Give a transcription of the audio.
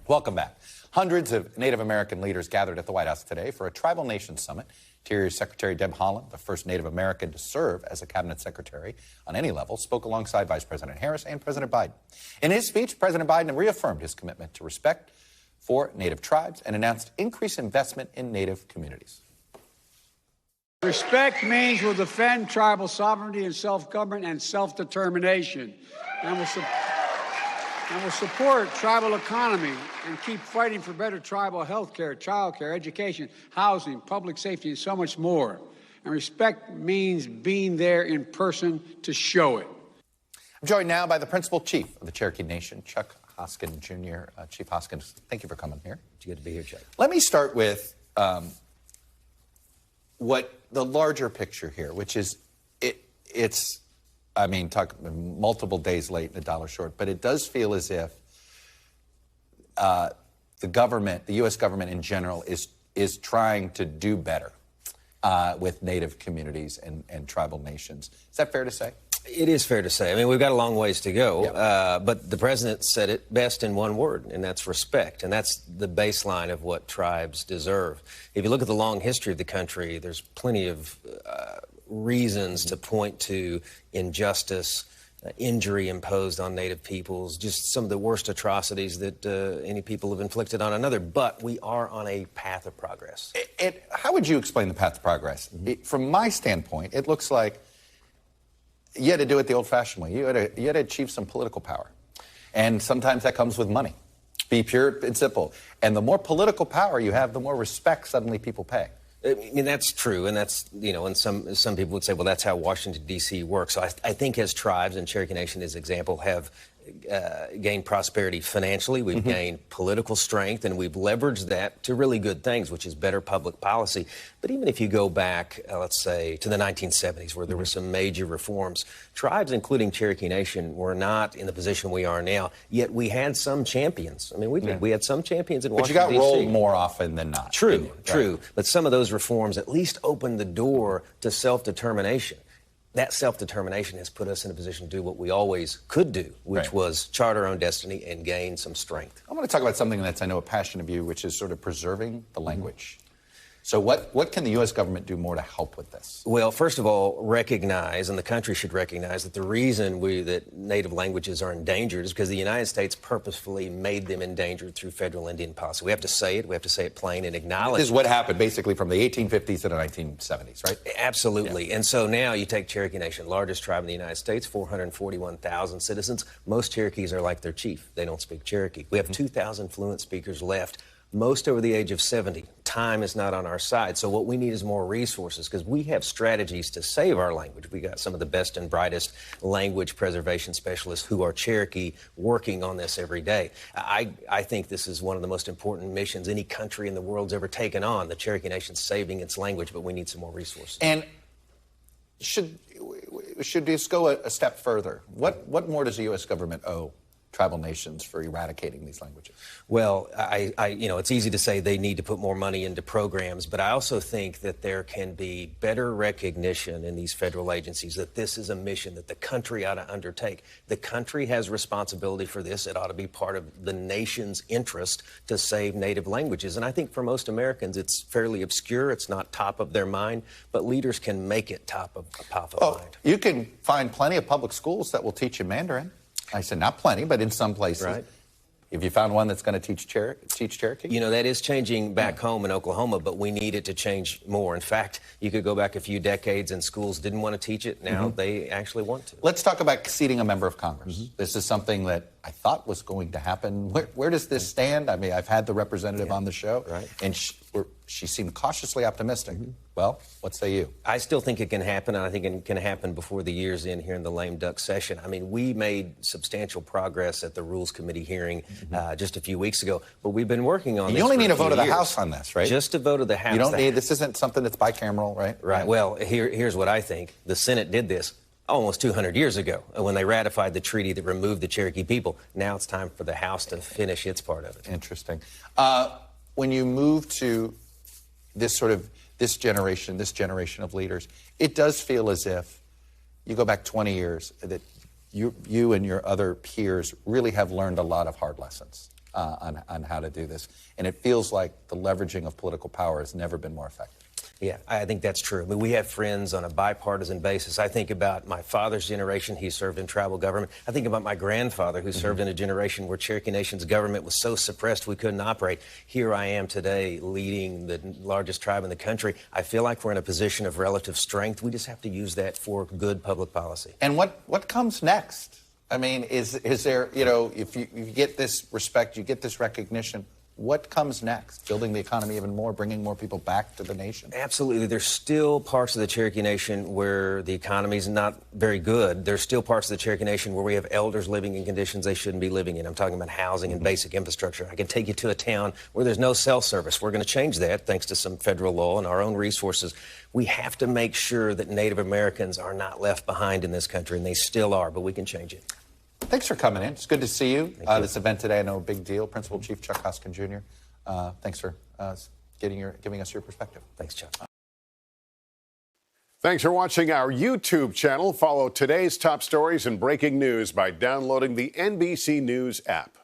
Welcome back. Hundreds of Native American leaders gathered at the White House today for a Tribal Nations Summit. Interior Secretary Deb Haaland, the first Native American to serve as a cabinet secretary on any level, spoke alongside Vice President Harris and President Biden. In his speech, President Biden reaffirmed his commitment to respect for Native tribes and announced increased investment in Native communities. Respect means we'll defend tribal sovereignty and self-government and self-determination, and will support tribal economy and keep fighting for better tribal health care, child care, education, housing, public safety, and so much more. And respect means being there in person to show it. I'm joined now by the Principal Chief of the Cherokee Nation, Chuck Hoskin, Jr. Chief Hoskin, thank you for coming here. It's good to be here, Chuck. Let me start with what the larger picture here, which is it's talk multiple days late and a dollar short, but it does feel as if the government, the U.S. government in general, is trying to do better with Native communities and tribal nations. Is that fair to say? It is fair to say. I mean, we've got a long ways to go, yeah. But the president said it best in one word, and that's respect. And that's the baseline of what tribes deserve. If you look at the long history of the country, there's plenty of reasons to point to injustice, injury imposed on Native peoples, just some of the worst atrocities that any people have inflicted on another. But we are on a path of progress. How would you explain the path of progress? From my standpoint, it looks like you had to do it the old-fashioned way. You had to achieve some political power. And sometimes that comes with money. Be pure and simple. And the more political power you have, the more respect suddenly people pay. I mean, that's true, and that's, and some people would say, well, that's how Washington, D.C. works. So I think as tribes, and Cherokee Nation as an example, have gained prosperity financially, we've gained political strength, and we've leveraged that to really good things, which is better public policy. But even if you go back, let's say, to the 1970s, where there were some major reforms, tribes, including Cherokee Nation, were not in the position we are now, yet we had some champions. I mean, we had some champions in Washington, D.C. But you got rolled more often than not. True. But some of those reforms at least opened the door to self-determination. That self-determination has put us in a position to do what we always could do, which was chart our own destiny and gain some strength. I want to talk about something that's, I know, a passion of you, which is sort of preserving the language. So what can the U.S. government do more to help with this? Well, first of all, recognize, and the country should recognize, that the reason that Native languages are endangered is because the United States purposefully made them endangered through federal Indian policy. We have to say it. We have to say it plain and acknowledge it. This is what happened basically from the 1850s to the 1970s, right? Absolutely. Yeah. And so now you take Cherokee Nation, largest tribe in the United States, 441,000 citizens. Most Cherokees are like their chief. They don't speak Cherokee. We have 2,000 fluent speakers left, most over the age of 70. Time is not on our side. So what we need is more resources, because we have strategies to save our language. We got some of the best and brightest language preservation specialists who are Cherokee working on this every day. I think this is one of the most important missions any country in the world's ever taken on, the Cherokee Nation saving its language, but we need some more resources. And should this go a step further? What more does the U.S. government owe tribal nations for eradicating these languages? Well, it's easy to say they need to put more money into programs, but I also think that there can be better recognition in these federal agencies that this is a mission that the country ought to undertake. The country has responsibility for this. It ought to be part of the nation's interest to save Native languages. And I think for most Americans, it's fairly obscure. It's not top of their mind, but leaders can make it top of mind. You can find plenty of public schools that will teach you Mandarin. I said not plenty, but in some places. Right. Have you found one that's going to teach Cherokee? You know, that is changing back home in Oklahoma, but we need it to change more. In fact, you could go back a few decades and schools didn't want to teach it. Now they actually want to. Let's talk about seating a member of Congress. This is something that I thought was going to happen. Where does this stand? I mean, I've had the representative on the show, and she seemed cautiously optimistic. Well, what say you? I still think it can happen, and I think it can happen before the year's in here in the lame duck session. I mean, we made substantial progress at the Rules Committee hearing just a few weeks ago, but we've been working on this. You only need a vote of the House on this, right? Just a vote of the House. You don't need, this isn't something that's bicameral, right? Right. Well, here's what I think. The Senate did this almost 200 years ago when they ratified the treaty that removed the Cherokee people. Now it's time for the House to finish its part of it. Interesting. When you move to this generation of leaders, it does feel as if you go back 20 years that you and your other peers really have learned a lot of hard lessons. on how to do this. And it feels like the leveraging of political power has never been more effective. Yeah, I think that's true. I mean, we have friends on a bipartisan basis. I think about my father's generation. He served in tribal government. I think about my grandfather, who served in a generation where Cherokee Nation's government was so suppressed we couldn't operate. Here I am today leading the largest tribe in the country. I feel like we're in a position of relative strength. We just have to use that for good public policy. And what comes next? I mean, is there, you know, if you get this respect, you get this recognition, what comes next? Building the economy even more, bringing more people back to the nation? Absolutely. There's still parts of the Cherokee Nation where the economy's not very good. There's still parts of the Cherokee Nation where we have elders living in conditions they shouldn't be living in. I'm talking about housing and basic infrastructure. I can take you to a town where there's no cell service. We're going to change that thanks to some federal law and our own resources. We have to make sure that Native Americans are not left behind in this country, and they still are, but we can change it. Thanks for coming in. It's good to see you. Thank you. This event today, I know, a big deal. Principal Chief Chuck Hoskin Jr., thanks for giving us your perspective. Thanks, Chuck. Thanks for watching our YouTube channel. Follow today's top stories and breaking news by downloading the NBC News app.